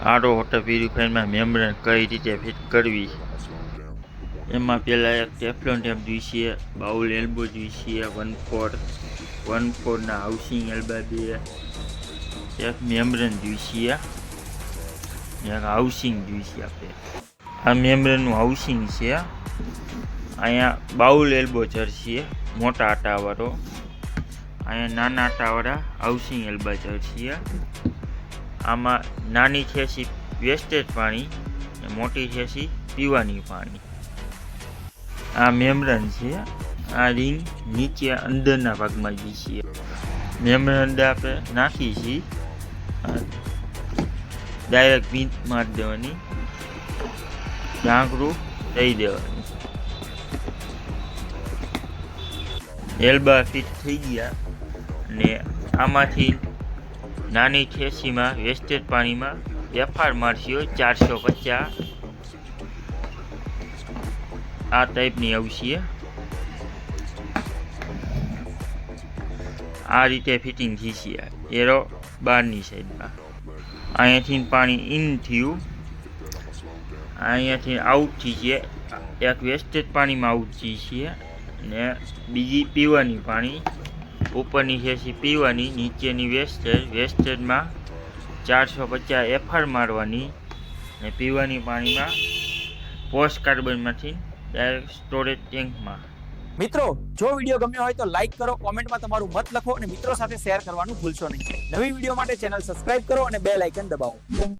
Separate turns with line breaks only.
આરો water પ્યુરિફાયરમાં membrane કઈ રીતે fit કરવી, એમાં પહેલાં એક ટેફલોન ટેપ જોઈશે, બાઉલ એલ્બો જોઈશે, 1/4 ના હાઉસિંગ એલ્બા 2, એક મેમ્બ્રેન જોઈશે, એક હાઉસિંગ જોઈશે. આપણે આ મેમ્બ્રેનનું હાઉસિંગ છે. અહીંયા બાઉલ એલ્બો ચડશે મોટા આટાવાળો, અહીંયા નાના આટાવાળા હાઉસિંગ એલ્બા ચડશે. આમાં નાની છે વેસ્ટેજ પાણી, મોટી છે પીવાની પાણી. આ મેમ્બ્રેન છે. આ રિંગ નીચે અંદરના ભાગમાં જ છે. મેમ્બ્રેન અંદર આપણે નાખી છીએ, ડાયરેક્ટ પિન મારી દેવાની, ઢાંકણું દઈ દેવાનું. એલ્બા ફિટ થઈ ગયા ને આમાંથી નાની ઠેસીમાં વેસ્ટેજ પાણીમાં એફઆર મારશો 450. આ ટાઈપની આવશે. આ રીતે ફિટિંગ થશે. એરો બહારની સાઈડમાં, અહીંયાથી પાણી ઇન થયું, અહીંયાથી આઉટ થઈ છે. એક વેસ્ટેજ પાણીમાં આઉટ થઈ છે ને બીજી પીવાની પાણી. ઉપરની છે પીવાની, નીચેની વેસ્ટેજમાં 450 એફઆર મારવાની ને પીવાની પાણીમાં પોસ્ટ કાર્બનમાંથી ડાયરેક્ટ સ્ટોરેજ ટેન્કમાં.
મિત્રો, જો વિડીયો ગમ્યો હોય તો લાઈક કરો, કોમેન્ટમાં તમારું મત લખો અને મિત્રો સાથે શેર કરવાનું ભૂલશો નહીં. નવી વિડીયો માટે ચેનલ સબસ્ક્રાઇબ કરો અને બેલ આઇકન દબાવો.